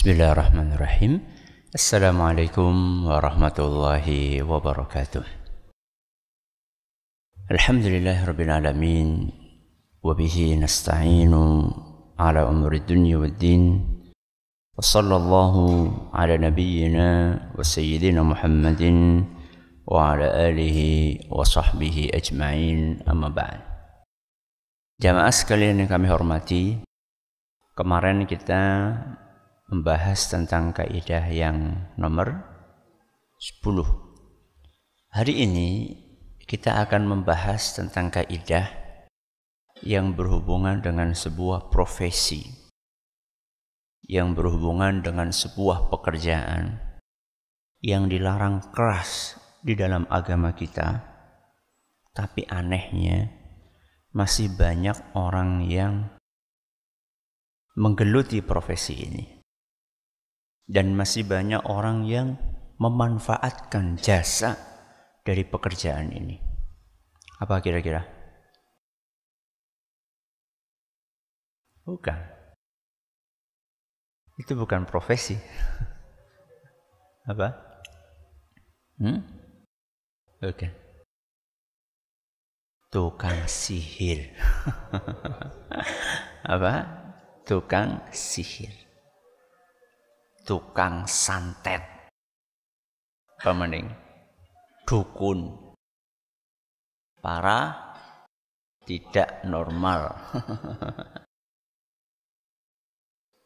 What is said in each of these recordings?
Bismillahirrahmanirrahim. Assalamualaikum warahmatullahi wabarakatuh. Alhamdulillahirabbil alamin wa bihi nasta'inu ala umuri dunya waddin. Wa sallallahu ala nabiyyina wa sayyidina Muhammadin wa ala alihi wa sahbihi ajma'in, amma ba'd. Jamaah sekalian yang kami hormati, kemarin kita membahas tentang kaidah yang nomor 10. Hari ini kita akan membahas tentang kaidah yang berhubungan dengan sebuah profesi, yang berhubungan dengan sebuah pekerjaan yang dilarang keras di dalam agama kita, tapi anehnya masih banyak orang yang menggeluti profesi ini. Dan masih banyak orang yang memanfaatkan jasa dari pekerjaan ini. Apa kira-kira? Bukan. Itu bukan profesi. Apa? Oke. Tukang sihir. Apa? Tukang sihir. Tukang santet, pemening, dukun, para tidak normal.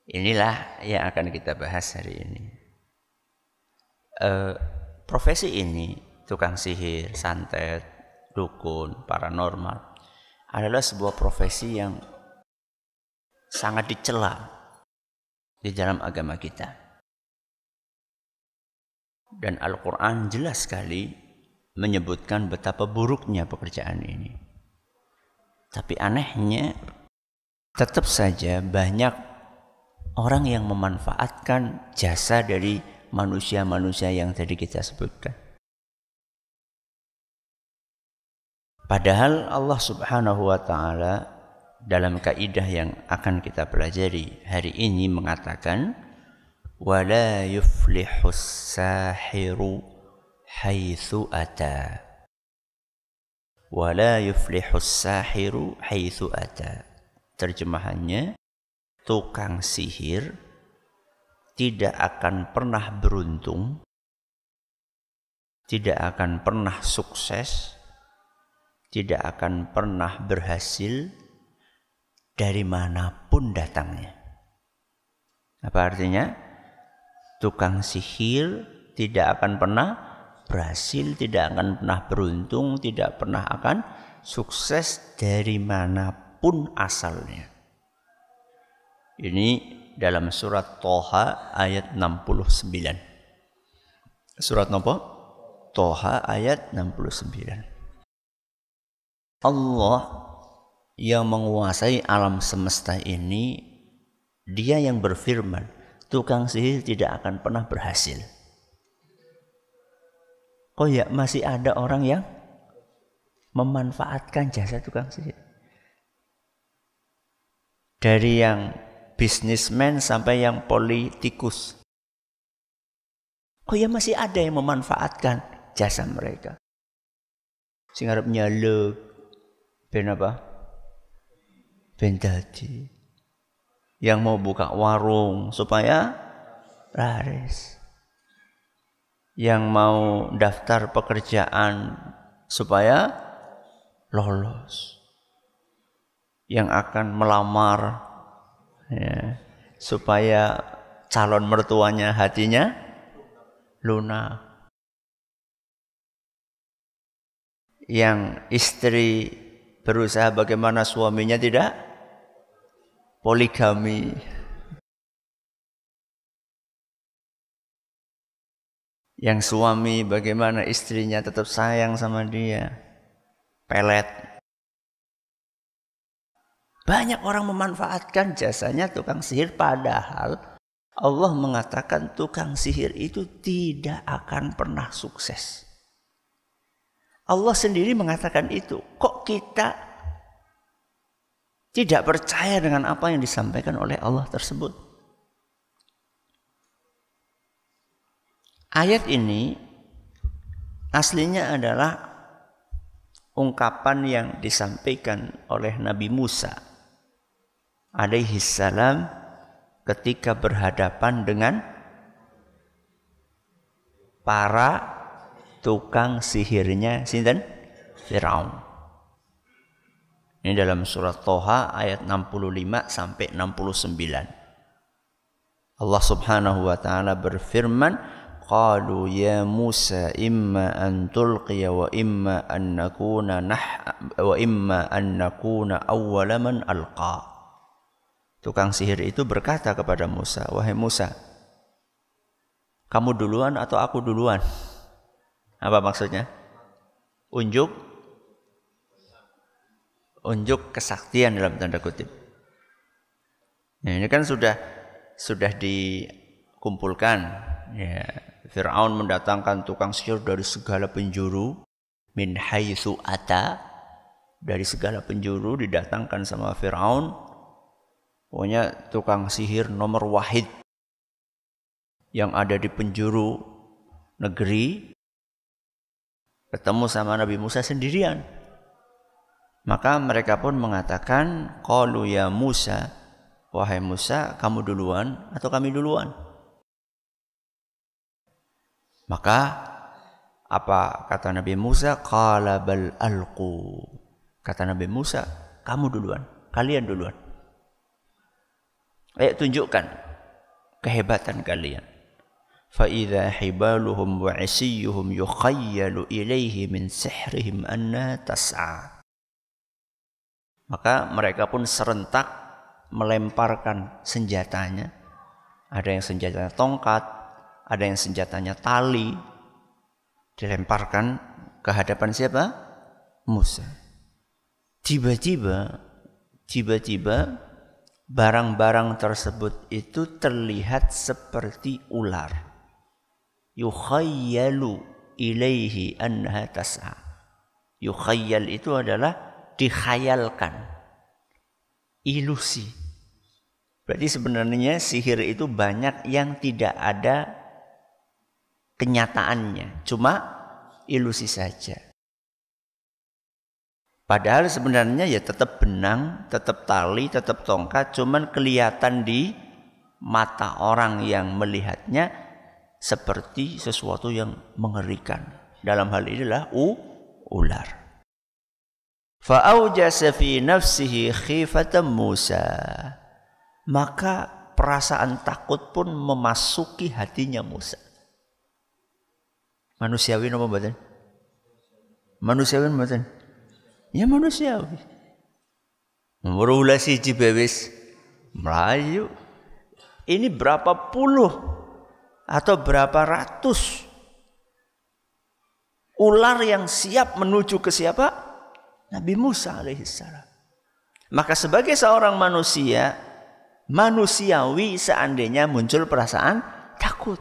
Inilah yang akan kita bahas hari ini. Profesi ini, tukang sihir, santet, dukun, paranormal, adalah sebuah profesi yang sangat dicela di dalam agama kita. Dan Al-Quran jelas sekali menyebutkan betapa buruknya pekerjaan ini. Tapi anehnya tetap saja banyak orang yang memanfaatkan jasa dari manusia-manusia yang tadi kita sebutkan. Padahal Allah Subhanahu wa ta'ala dalam kaidah yang akan kita pelajari hari ini mengatakan, وَلَا يُفْلِحُ السَّاحِرُ حَيْثُ أَتَى وَلَا يُفْلِحُ السَّاحِرُ حَيْثُ أَتَى. Terjemahannya, tukang sihir tidak akan pernah beruntung, tidak akan pernah sukses, tidak akan pernah berhasil dari manapun datangnya. Apa artinya? Tukang sihir tidak akan pernah berhasil, tidak akan pernah beruntung, tidak pernah akan sukses dari manapun asalnya. Ini dalam surat Toha ayat 69. Surat apa? Toha ayat 69. Allah yang menguasai alam semesta ini, Dia yang berfirman, tukang sihir tidak akan pernah berhasil. Oh ya, masih ada orang yang memanfaatkan jasa tukang sihir. Dari yang bisnismen sampai yang politikus. Oh ya, masih ada yang memanfaatkan jasa mereka. Sing arep nyalek ben apa? Ben dadi. Yang mau buka warung supaya laris, yang mau daftar pekerjaan supaya lolos, yang akan melamar ya, supaya calon mertuanya hatinya lunak, yang istri berusaha bagaimana suaminya tidak poligami. Yang suami bagaimana istrinya tetap sayang sama dia. Pelet. Banyak orang memanfaatkan jasanya tukang sihir, padahal Allah mengatakan tukang sihir itu tidak akan pernah sukses. Allah sendiri mengatakan itu. Kok kita tidak percaya dengan apa yang disampaikan oleh Allah tersebut? Ayat ini aslinya adalah ungkapan yang disampaikan oleh Nabi Musa alaihi salam ketika berhadapan dengan para tukang sihirnya sinten? Firaun. Ini dalam surat Toha ayat 65 sampai 69. Allah Subhanahu wa taala berfirman, qalu ya Musa imma an tulqiya wa imma an nakuna awwala man alqa. Tukang sihir itu berkata kepada Musa, wahai Musa, kamu duluan atau aku duluan? Apa maksudnya? Unjuk kesaktian dalam tanda kutip. Nah, ini kan sudah dikumpulkan. Ya, Fir'aun mendatangkan tukang sihir dari segala penjuru, min haitsu ata, dari segala penjuru didatangkan sama Fir'aun. Pokoknya tukang sihir nomor wahid yang ada di penjuru negeri ketemu sama Nabi Musa sendirian. Maka mereka pun mengatakan, qalu ya Musa, wahai Musa, kamu duluan atau kami duluan? Maka apa kata Nabi Musa? Qala bal alqu. Kata Nabi Musa, kamu duluan, kalian duluan. Ayo tunjukkan kehebatan kalian. فَإِذَا حِبَالُهُمْ وَعِصِيُّهُمْ يُخَيَّلُ إِلَيْهِ مِنْ سِحْرِهِمْ أَنَّهَا تَسْعَى. Maka mereka pun serentak melemparkan senjatanya. Ada yang senjatanya tongkat, ada yang senjatanya tali. Dilemparkan ke hadapan siapa? Musa. Tiba-tiba barang-barang tersebut itu terlihat seperti ular. Yukhayyalu ilaihi annaha tas'a. Yukhayyal itu adalah dikhayalkan, ilusi. Berarti sebenarnya sihir itu banyak yang tidak ada kenyataannya, cuma ilusi saja. Padahal sebenarnya ya tetap benang, tetap tali, tetap tongkat, cuman kelihatan di mata orang yang melihatnya seperti sesuatu yang mengerikan. Dalam hal inilah ular. Fa'aujasa fi nafsihi khifatan Musa. Maka perasaan takut pun memasuki hatinya Musa. Manusiawi apa mboten? Manusiawi mboten? Ya manusiawi. Merula siji bewis melayu. Ini berapa puluh atau berapa ratus ular yang siap menuju ke siapa? Nabi Musa alaihissalam. Maka sebagai seorang manusia, manusiawi seandainya muncul perasaan takut.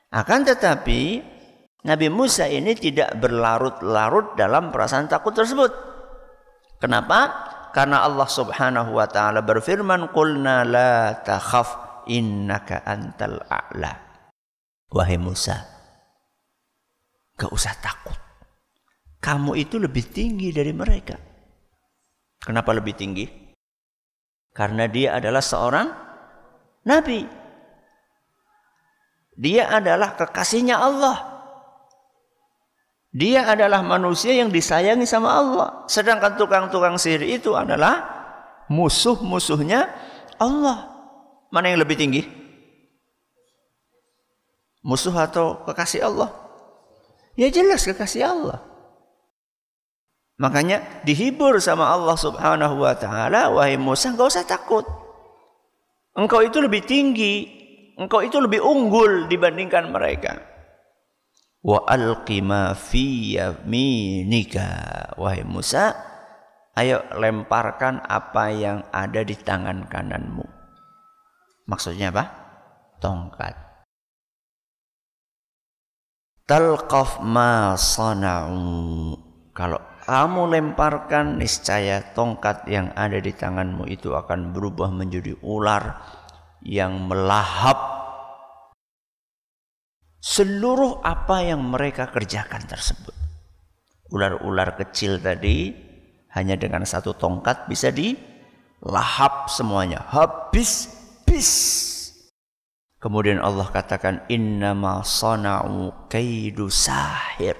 Akan tetapi Nabi Musa ini tidak berlarut-larut dalam perasaan takut tersebut. Kenapa? Karena Allah Subhanahu wa taala berfirman, "Qulna la takhaf innaka antal a'la." Wahai Musa, gak usah takut. Kamu itu lebih tinggi dari mereka. Kenapa lebih tinggi? Karena dia adalah seorang nabi. Dia adalah kekasihnya Allah. Dia adalah manusia yang disayangi sama Allah. Sedangkan tukang-tukang sihir itu adalah musuh-musuhnya Allah. Mana yang lebih tinggi? Musuh atau kekasih Allah? Ya jelas kekasih Allah. Makanya dihibur sama Allah Subhanahu wa taala, wahai Musa, enggak usah takut. Engkau itu lebih tinggi, engkau itu lebih unggul dibandingkan mereka. Wa alqi ma fi yaminika. Wahai Musa, ayo lemparkan apa yang ada di tangan kananmu. Maksudnya apa? Tongkat. Talqaf ma sana'u. Kalau kamu lemparkan, niscaya tongkat yang ada di tanganmu itu akan berubah menjadi ular yang melahap seluruh apa yang mereka kerjakan tersebut. Ular-ular kecil tadi hanya dengan satu tongkat bisa dilahap semuanya, habis. Kemudian Allah katakan innama sana'u kaidu sahir.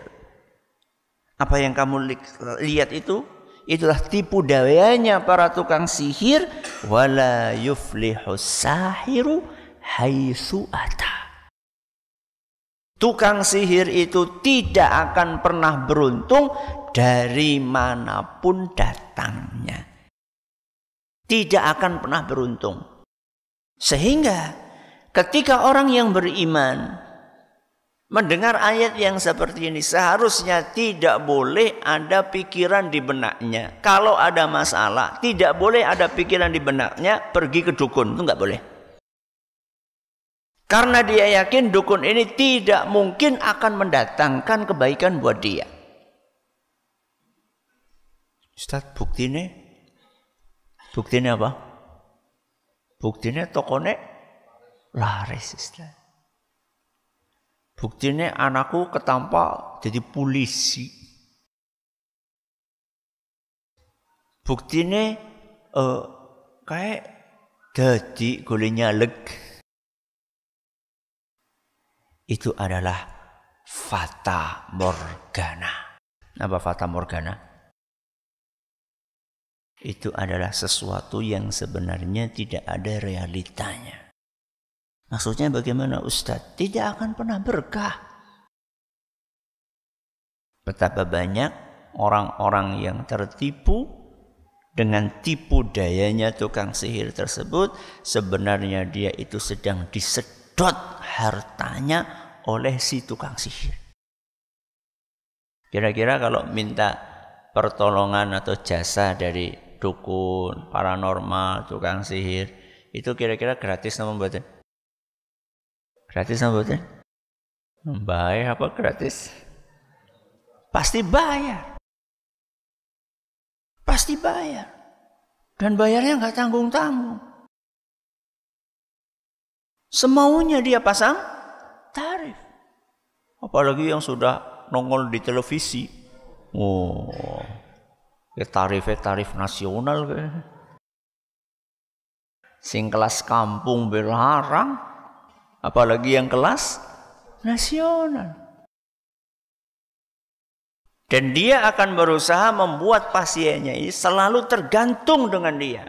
Apa yang kamu lihat itu? Itulah tipu dayanya para tukang sihir. Wala yuflihus sahiru haitsu ata. Tukang sihir itu tidak akan pernah beruntung dari manapun datangnya. Tidak akan pernah beruntung. Sehingga ketika orang yang beriman mendengar ayat yang seperti ini, seharusnya tidak boleh ada pikiran di benaknya. Kalau ada masalah, tidak boleh ada pikiran di benaknya pergi ke dukun. Itu enggak boleh. Karena dia yakin dukun ini tidak mungkin akan mendatangkan kebaikan buat dia. Ustaz, buktinya apa? Buktinya tokonya laris, Ustaz. Buktinya anakku ketampa jadi polisi. Buktinya kayak jadi golek nyalek. Itu adalah fata morgana. Apa fata morgana? Itu adalah sesuatu yang sebenarnya tidak ada realitanya. Maksudnya bagaimana Ustadz? Tidak akan pernah berkah. Betapa banyak orang-orang yang tertipu dengan tipu dayanya tukang sihir tersebut. Sebenarnya dia itu sedang disedot hartanya oleh si tukang sihir. Kira-kira kalau minta pertolongan atau jasa dari dukun, paranormal, tukang sihir, itu kira-kira gratis apa mboten? Gratis apa mboten? Bayar apa gratis? Pasti bayar. Pasti bayar. Dan bayarnya nggak tanggung-tanggung. Semaunya dia pasang tarif. Apalagi yang sudah nongol di televisi. Oh, tarifnya tarif nasional. Sing kelas kampung belarang. Apalagi yang kelas nasional. Dan dia akan berusaha membuat pasiennya ini selalu tergantung dengan dia.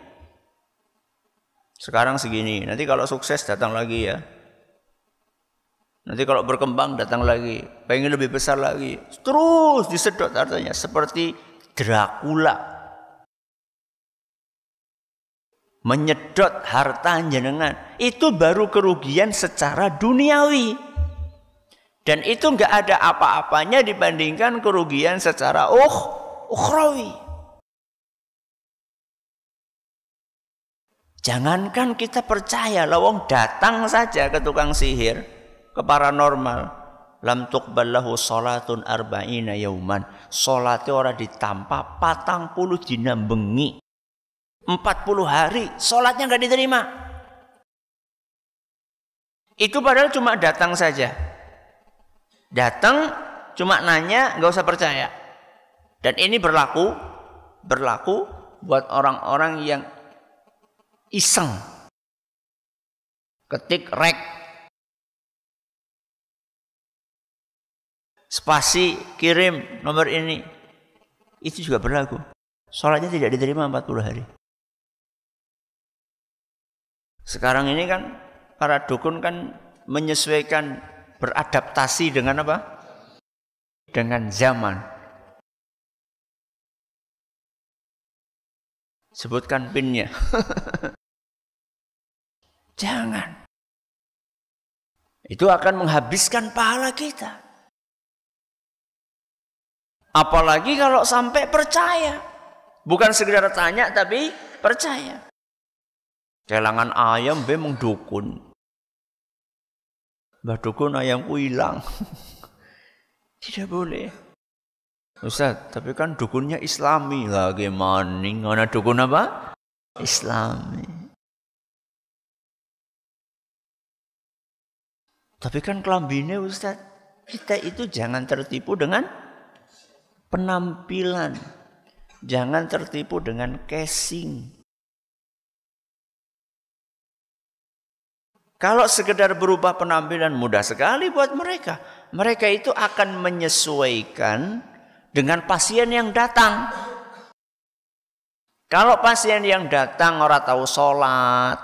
Sekarang segini, nanti kalau sukses datang lagi ya. Nanti kalau berkembang datang lagi, pengen lebih besar lagi. Terus disedot hartanya seperti Dracula. Menyedot harta jenengan. Itu baru kerugian secara duniawi. Dan itu enggak ada apa-apanya dibandingkan kerugian secara ukhrawi. Jangankan kita percaya, lawang datang saja ke tukang sihir, ke paranormal. Lam tuqballahu salatun arba'ina yauman. Salatnya ora ditampa 40 dina bengi. 40 hari salatnya enggak diterima. Itu padahal cuma datang saja. Datang cuma nanya, enggak usah percaya. Dan ini berlaku buat orang-orang yang iseng. Ketik rek spasi kirim nomor ini. Itu juga berlaku. Salatnya tidak diterima 40 hari. Sekarang ini kan para dukun kan menyesuaikan, beradaptasi dengan apa? Dengan zaman. Sebutkan pinnya. Jangan. Itu akan menghabiskan pahala kita. Apalagi kalau sampai percaya. Bukan sekedar tanya tapi percaya. Kelangan ayam be mengdukun. Mbah dukun ayamku hilang. Tidak boleh. Ustaz, tapi kan dukunnya Islami. Lah gimana dukun apa? Islami. Tapi kan kelambine Ustaz, kita itu jangan tertipu dengan penampilan. Jangan tertipu dengan casing. Kalau sekedar berubah penampilan mudah sekali buat mereka. Mereka itu akan menyesuaikan dengan pasien yang datang. Kalau pasien yang datang orang tahu sholat,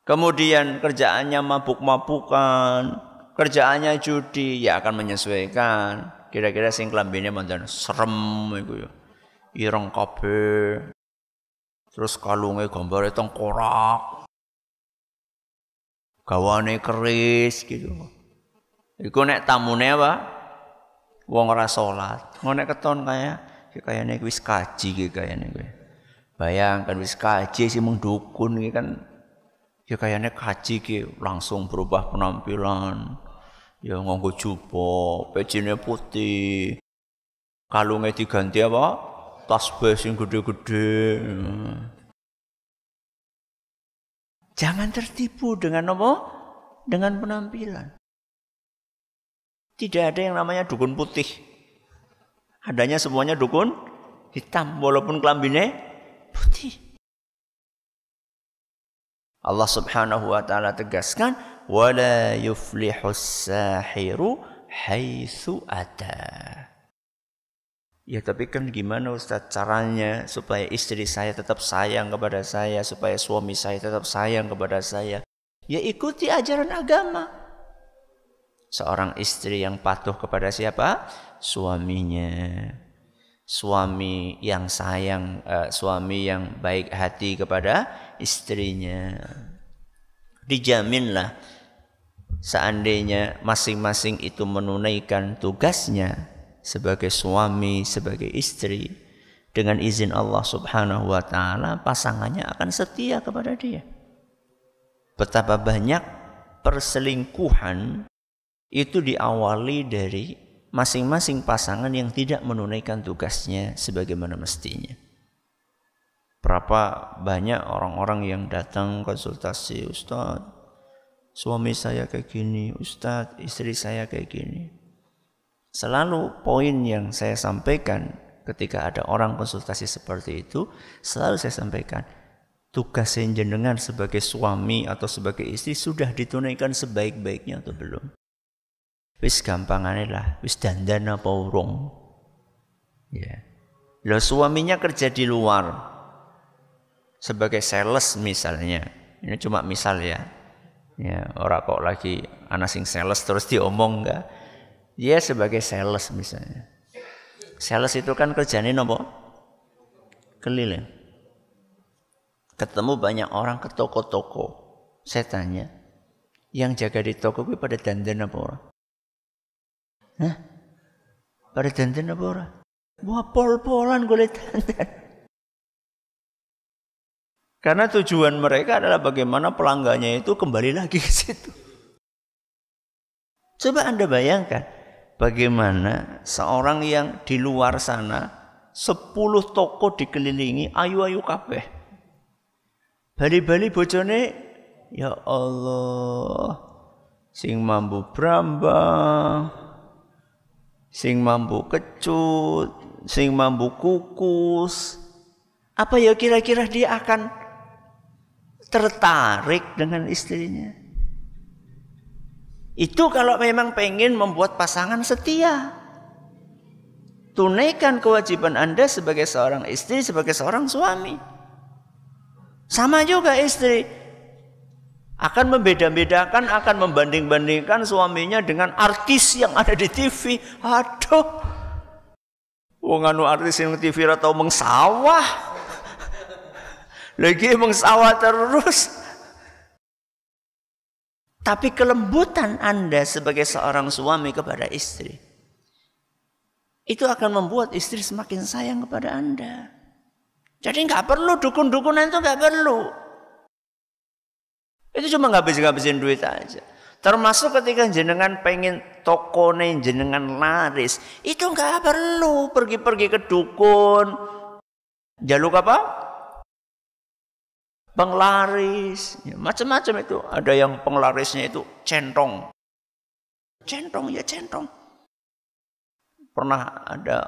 kemudian kerjaannya mabuk-mabukan, kerjaannya judi, ya akan menyesuaikan. Kira-kira sing klambine mantan serem iku ya. Ireng kabeh. Terus kalunge gambare tengkorak. Gawane keris gitu. Iku nek tamune apa? Wong ora salat. Ngono nek keton kayane wis kaji iki kayane kowe. Bayangkan wis kaji sih mung dukun iki kan ya kayane kaji iki langsung berubah penampilan. Ya nganggo jubah, pecine putih. Kalunge diganti apa? Tasbih sing gede-gede. Jangan tertipu dengan apa? Dengan penampilan. Tidak ada yang namanya dukun putih. Adanya semuanya dukun hitam walaupun kelambine putih. Allah Subhanahu wa taala tegaskan, "Wala yuflihus sahiru haitsu ata." Ya tapi kan gimana Ustaz caranya supaya istri saya tetap sayang kepada saya, supaya suami saya tetap sayang kepada saya? Ya ikuti ajaran agama. Seorang istri yang patuh kepada siapa? Suaminya. Suami yang sayang, suami yang baik hati kepada istrinya. Dijaminlah seandainya masing-masing itu menunaikan tugasnya sebagai suami, sebagai istri, dengan izin Allah Subhanahu wa taala, pasangannya akan setia kepada dia. Betapa banyak perselingkuhan itu diawali dari masing-masing pasangan yang tidak menunaikan tugasnya sebagaimana mestinya. Berapa banyak orang-orang yang datang konsultasi, Ustaz, suami saya kayak gini, Ustaz, istri saya kayak gini. Selalu poin yang saya sampaikan ketika ada orang konsultasi seperti itu, selalu saya sampaikan, tugas jenengan sebagai suami atau sebagai istri sudah ditunaikan sebaik-baiknya atau belum? Wis gampangane lah, wis dandan apa urung. Ya. Lah suaminya kerja di luar sebagai sales misalnya. Ini cuma misal ya. Ya, ora kok lagi ana sing sales terus diomong enggak. Dia sebagai sales misalnya. Sales itu kan kerjane nopo? Keliling. Ketemu banyak orang ke toko-toko. Saya tanya, yang jaga di toko kuwi pada dandan apa ora? Hah? Pada dandan apa ora? Wah, pol-polan golek dandan. Karena tujuan mereka adalah bagaimana pelanggannya itu kembali lagi ke situ. Coba Anda bayangkan bagaimana seorang yang di luar sana 10 toko dikelilingi ayu-ayu kabeh. Bali-bali bojone ya Allah, sing mambu brambang, sing mambu kecut, sing mambu kukus. Apa ya kira-kira dia akan tertarik dengan istrinya? Itu kalau memang pengen membuat pasangan setia. Tunaikan kewajiban Anda sebagai seorang istri, sebagai seorang suami. Sama juga istri. Akan membeda-bedakan, akan membanding-bandingkan suaminya dengan artis yang ada di TV. Aduh. Wong anu artis yang TV atau mengsawah. Lagi mengsawah terus. Tapi kelembutan Anda sebagai seorang suami kepada istri, itu akan membuat istri semakin sayang kepada Anda. Jadi nggak perlu dukun-dukunan, itu nggak perlu. Itu cuma ngabisin duit aja. Termasuk ketika jenengan pengen tokone jenengan laris, itu nggak perlu pergi-pergi ke dukun. Jaluk apa? penglaris, ya, macam-macam itu. Ada yang penglarisnya itu centong. Centong ya centong. Pernah ada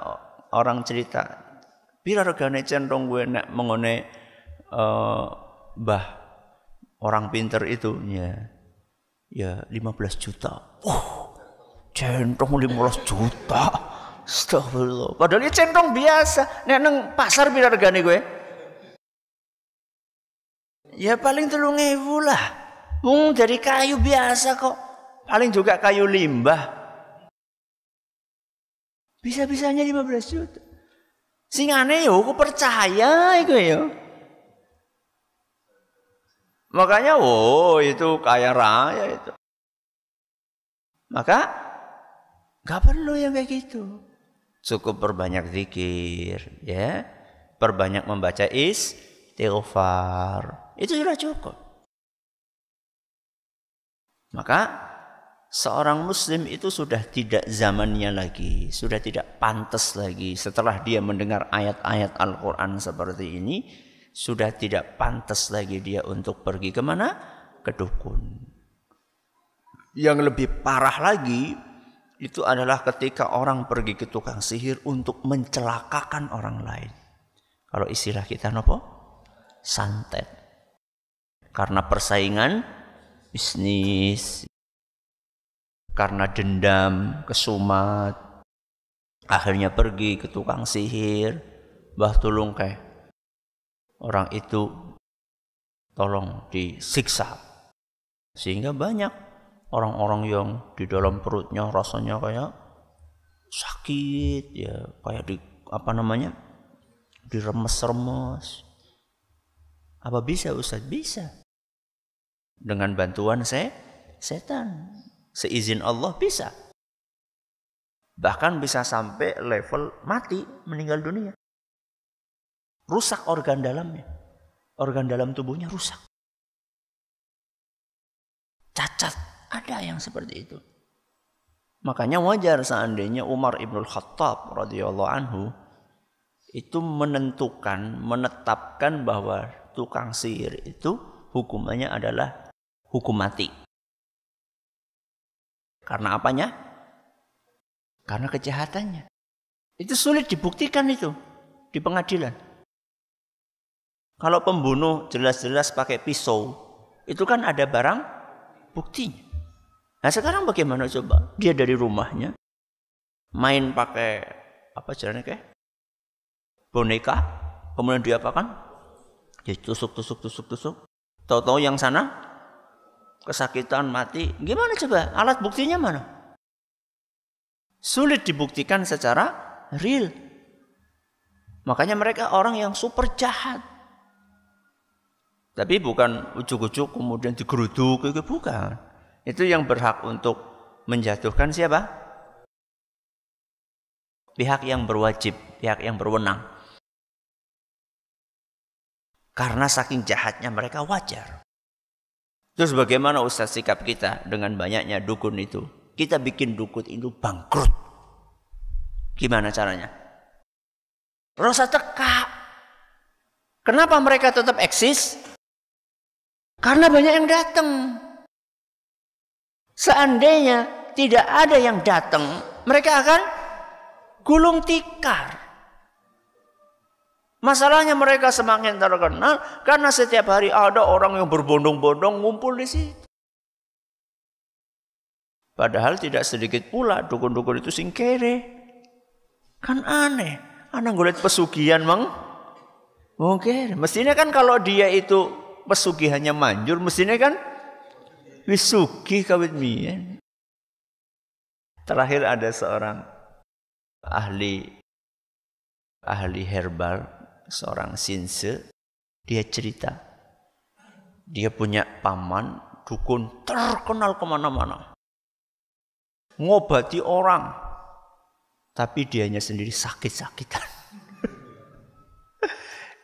orang cerita, pira regane centong gue nek mengone mbah orang pinter itu ya 15 juta. Centong 15 juta. Astagfirullah. Padahal ini centong biasa. Nek nang pasar pira regane gue? Ya paling 3.000 lah. Dari kayu biasa kok. Paling juga kayu limbah. Bisa-bisanya 15 juta. Singane yo aku percaya iku yo. Makanya itu kaya raya itu. Maka enggak perlu yang kayak gitu. Cukup perbanyak zikir, ya. Perbanyak membaca istighfar. Itu sudah cukup. Maka seorang muslim itu sudah tidak zamannya lagi, sudah tidak pantas lagi setelah dia mendengar ayat-ayat Al-Quran seperti ini, sudah tidak pantas lagi dia untuk pergi kemana? Ke dukun. Yang lebih parah lagi itu adalah ketika orang pergi ke tukang sihir untuk mencelakakan orang lain. Kalau istilah kita apa? Santet. Karena persaingan bisnis, karena dendam, kesumat, akhirnya pergi ke tukang sihir. Mbah tulung kayak orang itu tolong disiksa. Sehingga banyak orang-orang yang di dalam perutnya rasanya kayak sakit, ya kayak diremes-remes. Apa bisa Ustaz? Bisa. Dengan bantuan setan. Seizin Allah bisa. Bahkan bisa sampai level mati, meninggal dunia. Rusak organ dalamnya. Organ dalam tubuhnya rusak. Cacat. Ada yang seperti itu. Makanya wajar seandainya Umar ibn Khattab radhiyallahu anhu itu menetapkan bahwa tukang sihir itu hukumannya adalah hukum mati. Karena apanya? Karena kejahatannya. Itu sulit dibuktikan itu di pengadilan. Kalau pembunuh jelas-jelas pakai pisau, itu kan ada barang buktinya. Nah sekarang bagaimana coba? Dia dari rumahnya main pakai boneka, kemudian dia apakan? Dia tusuk. Tahu-tahu yang sana kesakitan, mati. Gimana coba? Alat buktinya mana? Sulit dibuktikan secara real. Makanya mereka orang yang super jahat. Tapi bukan ujuk-ujuk kemudian digeruduk, bukan. Itu yang berhak untuk menjatuhkan siapa? Pihak yang berwajib, pihak yang berwenang. Karena saking jahatnya mereka wajar. Terus bagaimana Ustaz sikap kita dengan banyaknya dukun itu? Kita bikin dukun itu bangkrut. Gimana caranya? Rasa teka. Kenapa mereka tetap eksis? Karena banyak yang datang. Seandainya tidak ada yang datang, mereka akan gulung tikar. Masalahnya mereka semakin terkenal karena setiap hari ada orang yang berbondong-bondong ngumpul di situ. Padahal tidak sedikit pula dukun-dukun itu sing kere. Kan aneh. Anak golek pesugihan mang. Mungkin. Mestinya kan kalau dia itu pesugihannya manjur, mestinya kan wisugi kawit mien. Terakhir ada seorang ahli herbal, seorang sinse, dia cerita, dia punya paman dukun terkenal kemana-mana, ngobati orang, tapi dianya sendiri sakit-sakitan.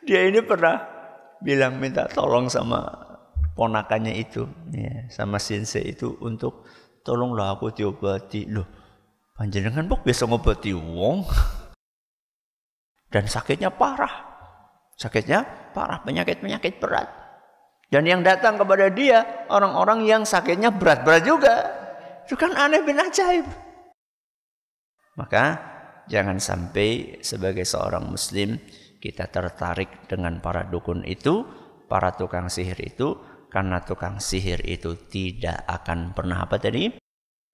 Dia ini pernah bilang minta tolong sama ponakannya itu, ya, sama sinse itu untuk tolonglah aku diobati. Loh, panjenengan kok biasa ngobati wong? Dan sakitnya parah, penyakit berat. Dan yang datang kepada dia orang-orang yang sakitnya berat-berat juga. Itu kan aneh bin ajaib. Maka jangan sampai sebagai seorang muslim kita tertarik dengan para dukun itu, para tukang sihir itu, karena tukang sihir itu tidak akan pernah apa tadi?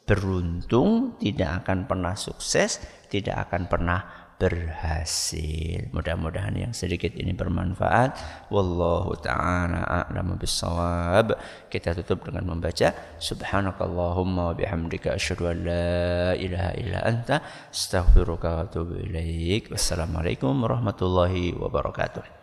Beruntung, tidak akan pernah sukses, tidak akan pernah berhasil. Mudah-mudahan yang sedikit ini bermanfaat. Wallahu ta'ala a'lamu bissawab. Kita tutup dengan membaca subhanakallahumma wa bihamdika asyhadu an la ilaha illa anta astaghfiruka wa atubu ilaik. Wassalamualaikum warahmatullahi wabarakatuh.